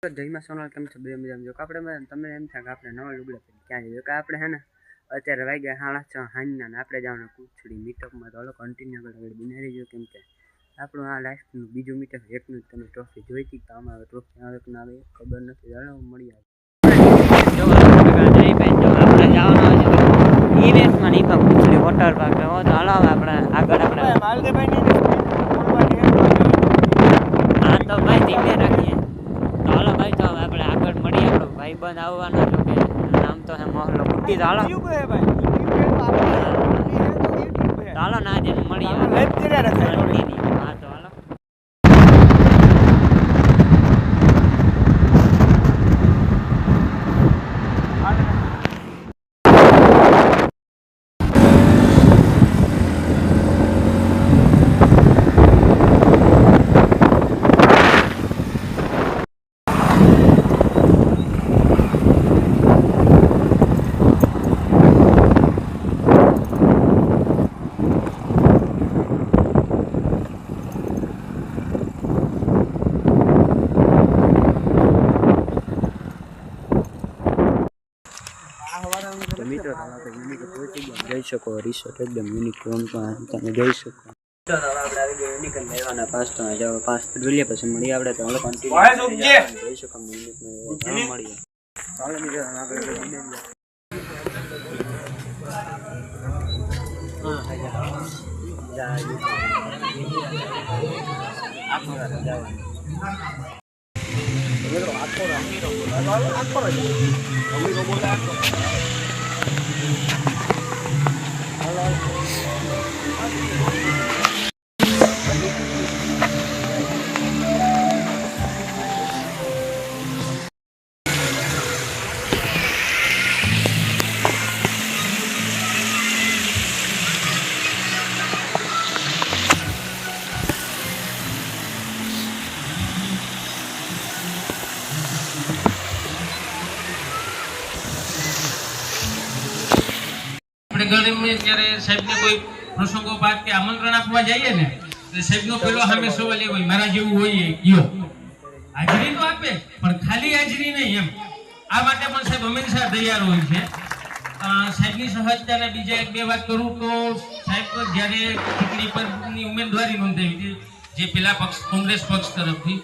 જયમાં સોનલ કેમ છો? બે મજામાં. જો આપણે તમને એમ થાય કે આપણે નવા લુગડા ક્યાં જઈએ કે આપણે હે ને અત્યારે વાગ્યા 6:30 હાંજના ને આપણે જવાનું કુચડી મીટઅપમાં. તો હાલો કન્ટિન્યુ આગળ બનાવી જો, કેમ કે આપણું આ લાસ્ટનું બીજું મીટઅપ એકનું તમે ટ્રોફી જોઈ હતી તો આમાં ટ્રોફી આવે કે ના આવે ખબર નથી. હાલો મળી આવે ઇવેન્ટમાં નહીં પણ કુચડી વોટર પાર્ક તો હાલો આપણે આગળ આપણે હા તો ભાઈ ધીમે રાખીએ. હાલો ભાઈ, તો હવે આપણે આગળ મળીએ. આપણો ભાઈબંધ આવવાનો જો કે નામ તો હે મોહલ્લો કુટ્ટી. તો હાલો હાલો ના જેને મળીએ. હા તો હાલો. મિત્રો યુનિક પહોંચી ગયા, જઈ શકો. રિસોર્ટ એકદમ યુનિક રૂમમાં તમે જઈ શકો. તો હવે આપણે આવી ગયા યુનિક લેવાના 5 તો જાવ 5 જોઈએ પછી મળીએ આપણે. તો હાલો કન્ટિન્યુ જઈ શકો યુનિક મળીએ. હાલો મિત્રો આપણે જ્યારે સાહેબને કોઈ પ્રસંગોપાત કે આમંત્રણ આપવા જઈએ ને એટલે સાહેબનો પેલો સામે સવાલ એ હોય, મારા જેવું હોય ગયો હાજરી તો આપે પણ ખાલી હાજરી નહીં એમ. આ માટે પણ સાહેબ હંમેશા તૈયાર હોય છે. સાહેબની સહજતાને બીજા એક બે વાત કરું તો સાહેબ જ્યારે ચૂંટણી પરની ઉમેદવારી નોંધાવી હતી જે પેલા પક્ષ કોંગ્રેસ પક્ષ તરફથી,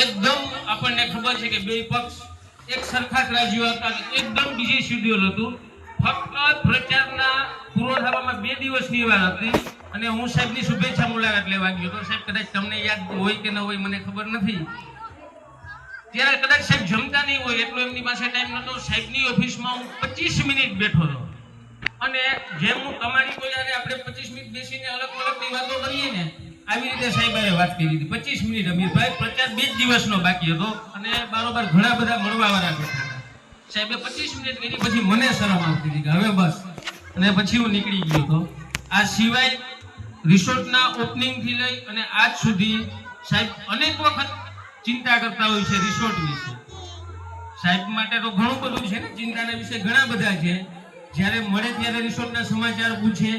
એકદમ આપણને ખબર છે કે બે પક્ષ એક સરખા જ રાજ્યો હતા, એકદમ બીજી શેડ્યુલ હતું. ફક્ત પ્રચારના પૂરો થવામાં 2 દિવસની વાર હતી અને હું સાહેબની શુભેચ્છા મુલાકાત લેવા ગયો તો સાહેબ કદાચ તમને યાદ હોય કે ન હોય મને ખબર નથી. ત્યારે કદાચ સાહેબ જમતા નહીં હોય એટલો એમની પાસે ટાઈમ નહોતો. સાહેબની ઓફિસમાં હું 25 મિનિટ બેઠો હતો અને જેમ હું તમારી કોઈ આપણે 25 મિનિટ બેસીને અલગ અલગની વાતો કરીએ ને આવી રીતે સાહેબે વાત કરી હતી 25 મિનિટ. અમીરભાઈ પ્રચાર 2 દિવસનો બાકી હતો અને બારોબાર ઘણા બધા મળવાવાળા બેઠા. સાહેબે 25 મિનિટ કરી પછી મને શરમ આવતી હતી કે હવે બસ, અને પછી હું નીકળી ગયો હતો. આ સિવાય રિસોર્ટના ઓપનિંગથી લઈ અને આજ સુધી સાહેબ અનેક વખત ચિંતા કરતા હોય છે રિસોર્ટ વિશે. સાહેબ માટે તો ઘણું બધું છે ને, ચિંતાના વિશે ઘણા બધા છે. જ્યારે મળે ત્યારે રિસોર્ટના સમાચાર પૂછે.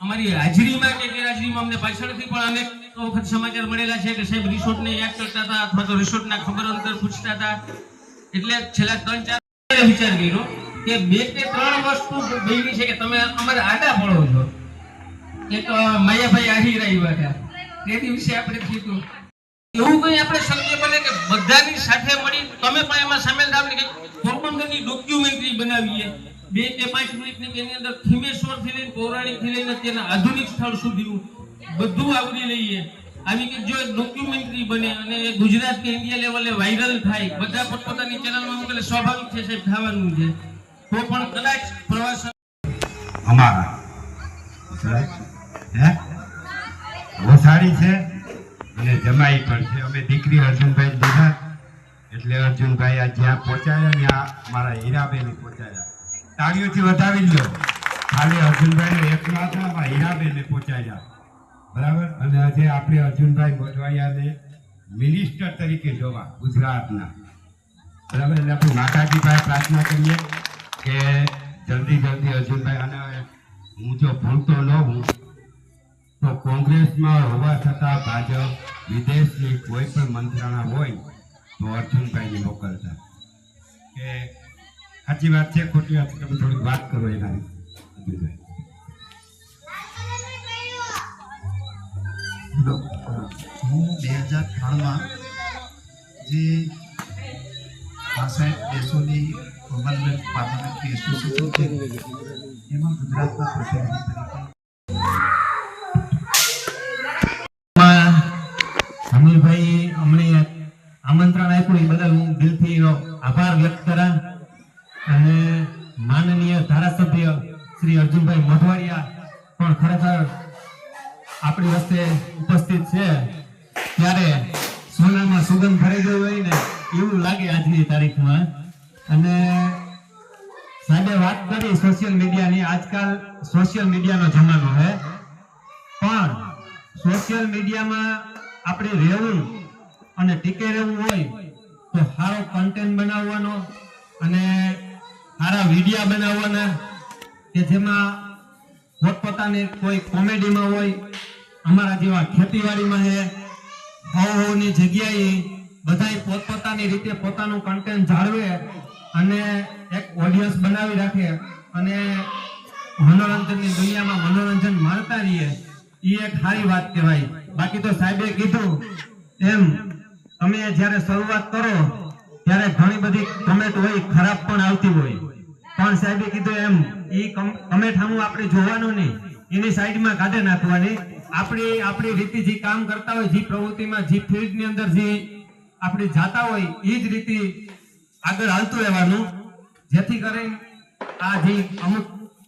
અમારી હાજરીમાં કે ગેરહાજરીમાં અમને પાછળથી પણ અનેક વખત સમાચાર મળેલા છે કે સાહેબ રિસોર્ટને યાદ કરતા હતા અથવા તો રિસોર્ટના ખબર અંતર પૂછતા હતા. એટલે છેલ્લા 3-4 વિચાર કર્યો કે 2 કે 3 વસ્તુ બની છે કે તમે અમારે આડા પડો છો. એક માયાભાઈ આહિર આવ્યા હતા તેની વિશે આપણે કીધું. એવું કંઈ આપણે શક્ય બને કે બધાની સાથે મળી તમે પણ એમાં સામેલ થાવ ને કે પોરબંદરની ડોક્યુમેન્ટરી બનાવીએ 2 કે 5 મિનિટની એની અંદર ખીમેશ્વરથી લઈને પૌરાણિકથી લઈને તેના આધુનિક સ્થળ સુધી બધું આવરી લઈએ. આવી કે જો ડોક્યુમેન્ટરી બને અને ગુજરાત કે ઇન્ડિયા લેવલે વાયરલ થાય, બધા પોતપોતાની ચેનલમાં મોકલે, સ્વાભાવિક છે સાહેબ થવાનું છે. તો પણ કદાચ પ્રવાસન અમારા ઓસાડી છે અને જમાઈ પણ છે. અમે દીકરી અર્જુનભાઈ દીધા એટલે અર્જુનભાઈ આ જ્યાં પહોંચાયા ત્યાં અમારા હીરાબેન પહોંચાયા. તાળીઓથી વધાવી લો. ખાલી અર્જુનભાઈ એકલા હતા, અમારા હીરાબેન પહોંચાયા. બરાબર. અને આજે આપણે અર્જુનભાઈ મોઢવાડિયાને મિનિસ્ટર તરીકે જોવા ગુજરાતના. બરાબર. એટલે આપણે માતાજી પાસે પ્રાર્થના કરીએ કે જલ્દી જલ્દી અર્જુનભાઈ, અને હું જો ભૂલતો ન હોઉં તો કોંગ્રેસમાં હોવા છતાં ભાજપ વિદેશની કોઈ પણ મંત્રણા હોય તો અર્જુનભાઈને મોકલતા કે સાચી વાત છે ખોટી વાત છે તમે થોડીક વાત કરો એના અર્જુનભાઈ. હું 2003માં જે 65 દેશોની કોમનવેલ્થ પાર્લામેન્ટરી એસોસિએશન છે એમાં ગુજરાતના પ્રતિનિધિ તરીકે અમીરભાઈ અમને આમંત્રણ આપ્યું એ બદલ હું દિલથી એનો આભાર વ્યક્ત કરા અને માનનીય ધારાસભ્ય શ્રી અર્જુનભાઈ મોઢવાડિયા પણ ખરેખર આપણી વચ્ચે ઉપસ્થિત છે ત્યારે સોનામાં સુગંધ ભરાઈ ગઈ હોય ને એવું લાગે આજની તારીખમાં. અને સાહેબે વાત કરી સોશિયલ મીડિયાની. આજકાલ સોશિયલ મીડિયાનો જમાનો છે પણ સોશિયલ મીડિયામાં આપણે રહેવું અને ટીકે રહેવું હોય તો સારો કન્ટેન્ટ બનાવવાનો અને સારા વિડીયા બનાવવાના કે જેમાં પોતપોતાની કોઈ કોમેડીમાં હોય, અમારા જેવા ખેતીવાડીમાં છે, ની જગ્યાએ બધાય પોતપોતાની રીતે પોતાનું કન્ટેન્ટ જાળવે અને એક ઓડિયન્સ બનાવી રાખે અને મનોરંજનની દુનિયામાં મનોરંજન માણતા રહીએ, એ એક સારી વાત કહેવાય. બાકી તો સાહેબે કીધું એમ તમે જ્યારે શરૂઆત કરો ત્યારે ઘણી બધી કમેન્ટ હોય, ખરાબ પણ આવતી હોય, પણ સાહેબે કીધું એમ એ કમેન્ટ સામું આપણે જોવાનું નહીં, એની સાઈડમાં કાઢી નાખવાની. આપણી રીતે જે કામ કરતા હોય, જે પ્રવૃત્તિમાં, જે ફિલ્ડની અંદર જે આપણે જાતા હોય એ જ રીતે આગળ હાલતું રહેવાનું, જેથી કરીને આ જે અમુક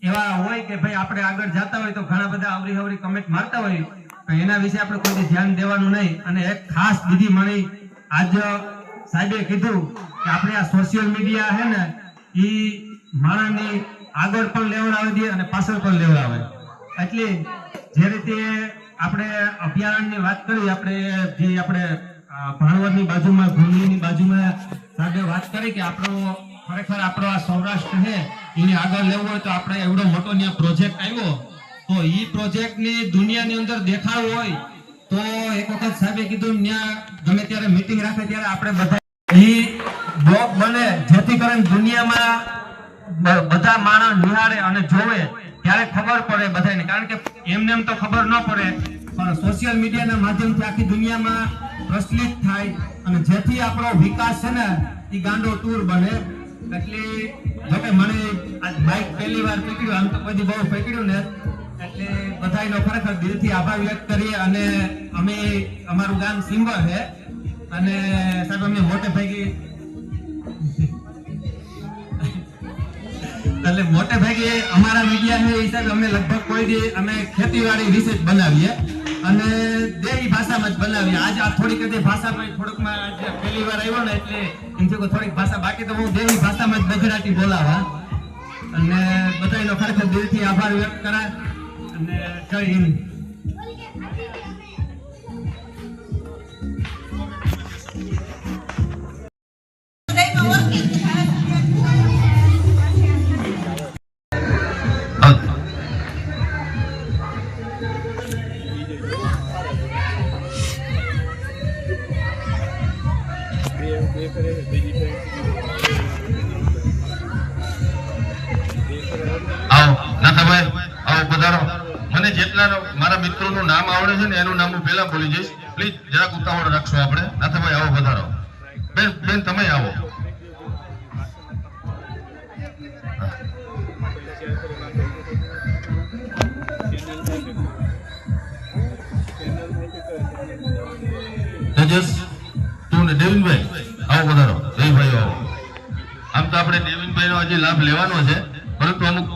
એવા હોય કે ભાઈ આપણે આગળ જાતા હોય તો ઘણા બધા આવરી હવરી કમેન્ટ મારતા હોય, તો એના વિશે આપણે કોઈ ધ્યાન દેવાનું નહીં. અને એક ખાસ બીજી મળી આજ સાહેબે કીધું કે આપણે આ સોશિયલ મીડિયા છે ને એ માણસની આગળ પણ લેવડાવી દે અને પાછળ પણ લેવડાવે. એટલે જે રીતે આપણે અભયારણ્યની વાત કરી, આપણે ભાણવડની બાજુમાં, ઘુમલીની બાજુમાં સાહેબે વાત કરી કે ખરેખર આપણો આ સૌરાષ્ટ્ર છે એને આગળ લેવું હોય તો આપણે એવડો મોટો ત્યાં પ્રોજેક્ટ આવ્યો, તો એ પ્રોજેક્ટની દુનિયાની અંદર દેખાડવું હોય તો એક વખત સાહેબે કીધું ત્યાં ગમે ત્યારે મીટિંગ રાખે ત્યારે આપણે બધા એ બ્લોગ બને, જેથી કરીને દુનિયામાં બધા માણસ નિહાળે અને જોવે ત્યારે ખબર પડે બધાને. કારણ કે એમને એમ તો ખબર ન પડે, પણ સોશિયલ મીડિયાના માધ્યમથી આખી દુનિયામાં પ્રચલિત થાય અને જેથી આપણો વિકાસ છે ને એ ગાંડો ટૂર બને. એટલે જોકે મને આજ બાઇક પહેલી વાર પકડ્યું, આમ તો બધી બહુ પકડ્યું ને, એટલે બધાનો ખરેખર દિલથી આભાર વ્યક્ત કરીએ. અને અમે અમારું ગામ સિંબર છે અને સાહેબ અમે મોટે ભાગે એટલે મોટે ભાગે અમારા મીડિયા છે એ સાહેબ અમે લગભગ કોઈ દી અમે ખેતીવાડી વિશે જ બનાવીએ અને દેવી ભાષામાં જ બનાવીએ. આજે આ થોડીક જ ભાષામાં થોડુંકમાં આજે પહેલી વાર આવ્યો ને એટલે એમ થયું કે થોડીક ભાષા, બાકી તો હું દેવી ભાષામાં જ ગુજરાતી બોલાવા. અને બધાનો ખરેખર દિલથી આભાર વ્યક્ત કરાય અને જય હિન્દ. મને જેટલા મારા મિત્રોનું નામ આવડે છે ને એનું નામ હું પહેલા બોલી જઈશ. પ્લીઝ જરાક ઉતાવળ રાખશો આપણે. નાથાભાઈ આવો, વધારો. બેન તમે આવો. તેજસ, તું ને દેવિનભાઈ આવો, વધારો. દેવીભાઈ આવો. આમ તો આપણે દેવિનભાઈ નો હજી લાભ લેવાનો છે, પરંતુ અમુક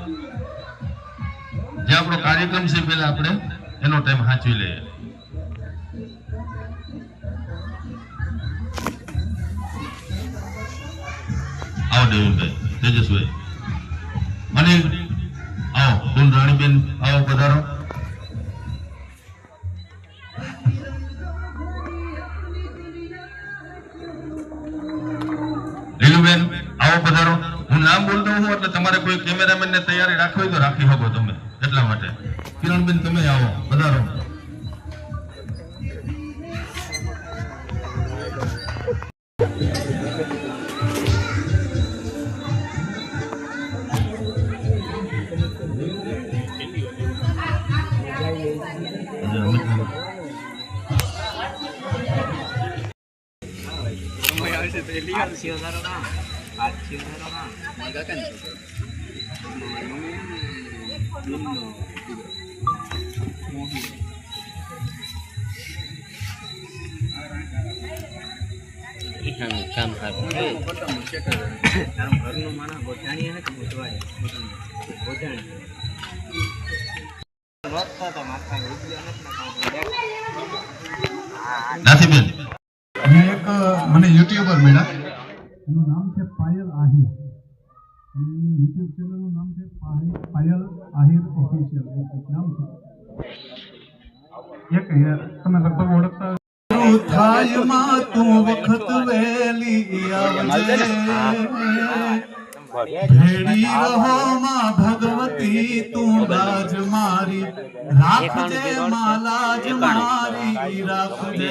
જે આપણો કાર્યક્રમ છે પેલા આપણે એનો ટાઈમ સાચવી લઈએ. આવો દેવીભાઈ, તેજસભાઈ, અનિલ આવો, બોલ રાણીબેન આવો, પધારો. લીલુબેન આવો, પધારો. હું નામ બોલતો હું એટલે તમારે કોઈ કેમેરામેન ને તૈયારી રાખવી હોય તો રાખી શકો તમે, એટલા માટે. કિરણબેન તમે આવો, પધારો. કામ સારું ઘરનું માણસ ગોઠાણી ને ગોઠાણી નાથીબેન અહીંયા એક મને યુટ્યુબર મળ્યા, એનું નામ છે પાયલ આહિર, અને એની યુટ્યુબ ચેનલનું નામ છે પાયલ આહિર ઓફિશિયલ, એક નામ છે. એક તમે લગભગ ઓળખતા થાય માં તું વખત વેલી આવજે, ભેડી રહો માં ભગવતી તું લાજ મારી રાખજે, માં લાજ મારી રાખજે.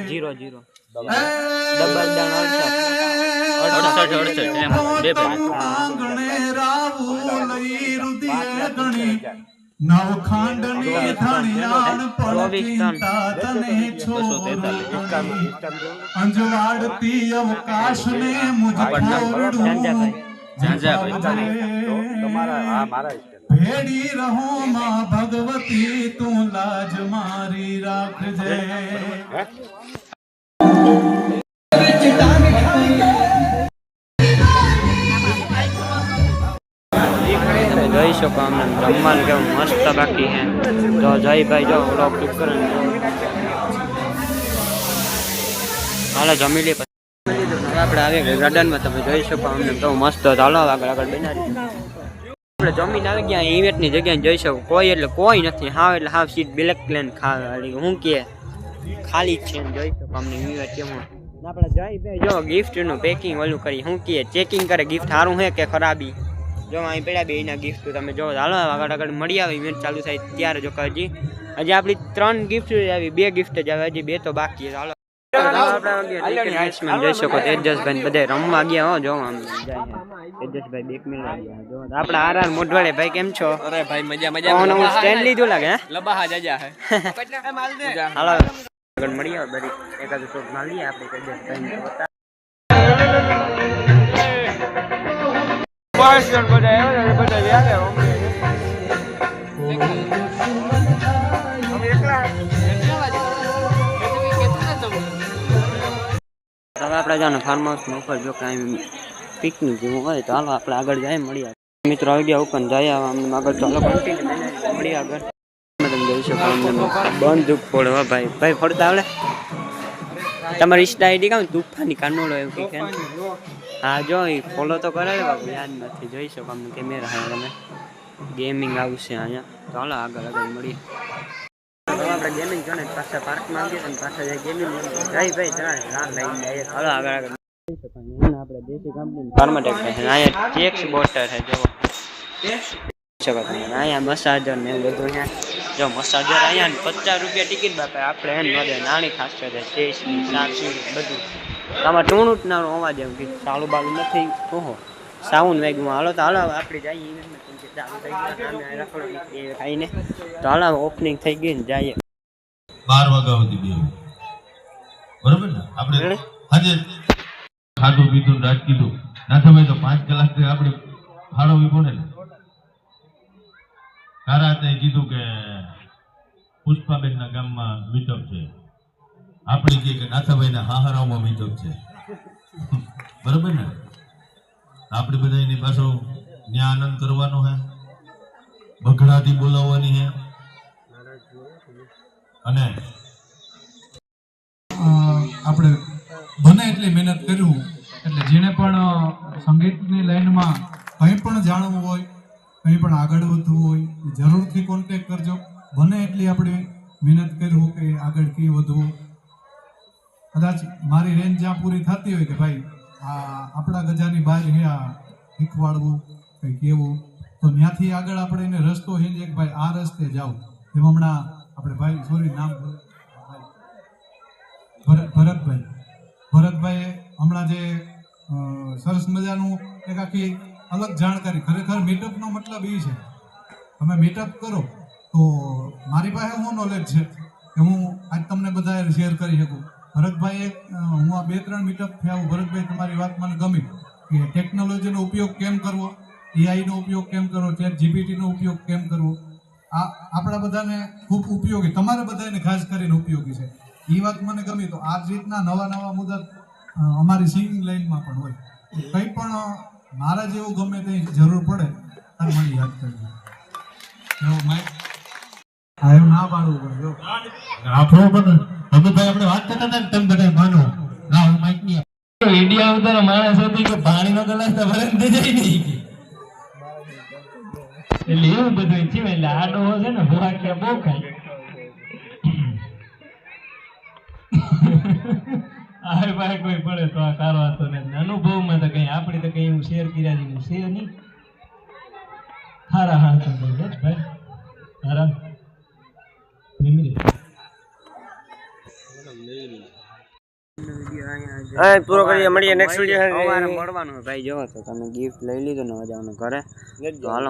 0 0 આંગણે રાવું લઈ રુધિરે ગણી, નવખાંડની ધણિયાણ પડતા તને છોડું, અંજવાડતી અવકાશને મુજ છોડું, ભેડી રહો માં ભગવતી તું લાજ મારી રાખજે. જોઈ શકો અમને જમવાનું કેવું મસ્ત બાકી છે. તો જયભાઈ જો વ્લોગ ક્લિક કરે હાલો જમી લે. આપણે આવી ગયા ગાર્ડનમાં, તમે જોઈ શકો અમને કેવું મસ્ત. ચાલો આગળ આગળ બનાવી આપણે જમીન આવી ગયા ઇવેન્ટની જગ્યાએ જોઈ શકો કોઈ એટલે કોઈ નથી. હાવ એટલે હાવ સીટ બ્લેક પ્લેન ખાવા હું કે ખાલી જ છે. જોઈ શકો અમને ઇવેન્ટ કેવું આપણે જયભાઈ જો ગિફ્ટનું પેકિંગ ઓલું કરી હું કે ચેકિંગ કરે ગિફ્ટ સારું છે કે ખરાબી. જો અહીં પેલા બેના ગિફ્ટ તમે જો હાલો આગળ આગળ મળી આવે ઇવેન્ટ ચાલુ થાય ત્યારે જો હજી આપણી 3 ગિફ્ટ આવી, 2 ગિફ્ટ જ આવે, હજી 2 તો બાકી. હાલો જોઈ શકો તેજસભાઈ બધે રમવા ગયા હો. જો આમ તેજસભાઈ બેક મિલવા ગયા. જો આપડા આર મોઢવાડે ભાઈ કેમ છો? અરે ભાઈ મજા મજા. સ્ટેન્ડ લીધું લાગે હે લબાહા જાજા હે. હાલો આગળ મળી આવે બરી એકાદ શોટ મારીએ આપણે તેજસભાઈ હવે આપણે જાણે ફાર્મ હાઉસ ઉપર જો કાંઈ પિકનિક જેવું હોય તો હાલો આપણે આગળ જાય મળીએ. મિત્રો આવી ગયા ઉપર જાય અમને આગળ ચાલો કન્ટિન્યુ મળીએ આગળ. તમે જોઈ શકો બંદૂક ફોડવા ભાઈ ભાઈ ફોડતા આવડે? તમારી ઇન્સ્ટા આઈડી કામ તુફાની કાનોલો એવું કંઈક છે. હા જો એ ફોલો તો કરાવે બાબુ યાદ નથી. જોઈ શકો અમને કેમેરા હા તમે ગેમિંગ આવશે અહીંયા. તો હાલો આગળ આગળ મળીએ. આપણે ગેમિંગ જો ને પાછા પાર્કમાં આવીએ તો પાછા જાય ગેમિંગ ભાઈ ભાઈ ચલાવે રાત લઈને જઈએ. હાલો આગળ આગળ આપણે દેશી કંપની ફાર્માટેક છે. અહીંયા ચેક્સ બોટર છે જો શકો તમે. અહીંયા મસાજર ને એવું બધું છે. જો મસાજર અહીંયા 50 રૂપિયા ટિકિટ બાપા. આપણે એમ ન દે નાની ખાસ છે સ્ટેશની સાચી બધું આમાં ટૂણું ના અવાજ એમ કે ચાલું બાલું નથી. ઓહો સાઉન્ડ વાગ્યું. હાલો તો હાલો આપણે જઈએ ચાલુ થઈ ગયા ખાઈને. તો હાલો ઓપનિંગ થઈ ગઈ ને જઈએ 12 વાગ્યા સુધી બે બરોબર ને. આપણે આજે ખાધું પીધું રાત કીધું ના તમે તો 5 કલાક આપણે ફાળવવી પડે ને. કારાતે કીધું કે પુષ્પાબેનના ગામમાં મીટઅપ છે, આપણે કહીએ કે નાથાભાઈના હાહરાઓમાં મીટઅપ છે બરોબર ને. આપણે બધા એની પાછો ત્યાં આનંદ કરવાનો હે, બગડાથી બોલાવવાની હે અને આપણે બને એટલી મહેનત કર્યું. એટલે જેને પણ સંગીતની લાઈનમાં કંઈ પણ જાણવું હોય, કંઈ પણ આગળ વધવું હોય જરૂરથી કોન્ટેક કરજો. બને એટલી આપણે મહેનત કર્યું કે આગળ કઈ વધવું. કદાચ મારી રેન્જ જ્યાં પૂરી થતી હોય કે ભાઈ આ આપણા ગજાની બહાર આ શીખવાડવું કંઈ કહેવું, તો ત્યાંથી આગળ આપણે એને રસ્તો છે એક ભાઈ આ રસ્તે જાઓ. એમ હમણાં આપણે ભાઈ સોરી નામ ભરતભાઈએ હમણાં જે સરસ મજાનું એક આખી અલગ જાણકારી. ખરેખર મીટઅપનો મતલબ એ છે તમે મીટઅપ કરો તો મારી પાસે શું નોલેજ છે કે હું આજ તમને બધા શેર કરી શકું. ભરતભાઈ હું આ 2-3 મીટઅપ થયા ભરતભાઈ તમારી વાત મને ગમી કે ટેકનોલોજીનો ઉપયોગ કેમ કરવો, એઆઈનો ઉપયોગ કેમ કરવો, ChatGPT નો ઉપયોગ કેમ કરવો, આ આપણા બધાને ખૂબ ઉપયોગી, તમારે બધાને ખાસ કરીને ઉપયોગી છે. એ વાત મને ગમી. તો આ જ રીતના નવા મુદ્દા અમારી સિંગિંગ લાઈનમાં પણ હોય. કંઈ પણ મારા જેવું ગમે તે જરૂર પડે ત્યારે મને યાદ કરજો. એવું માઇક હા એવું ના પાડવું પડે. જો આપણો પણ અમિતભાઈ આપણે વાત કરતા હતા ને તમે બધા માનો ના હું માઇક ની ઇન્ડિયા ઉતારો માણસ હતી કે પાણીનો ગ્લાસ તો ભરે થઈ જાય નહીં એટલે એવું બધું છે. એટલે આડો છે ને ભોળા કે બહુ ખાય આ ભાઈ કોઈ પડે તો આ કારો હતો ને અનુભવમાં તો કઈ આપણી તો કઈ એવું શેર કર્યા જેવું છે નહીં. હારા હા તો ભાઈ હારા પૂરો કરીએ, મળીએ નેક્સ્ટ વિડીયો. મળવાનું ભાઈ, જો તો તમે ગિફ્ટ લઈ લીધો ને જવાનું ઘરે, તો હાલો.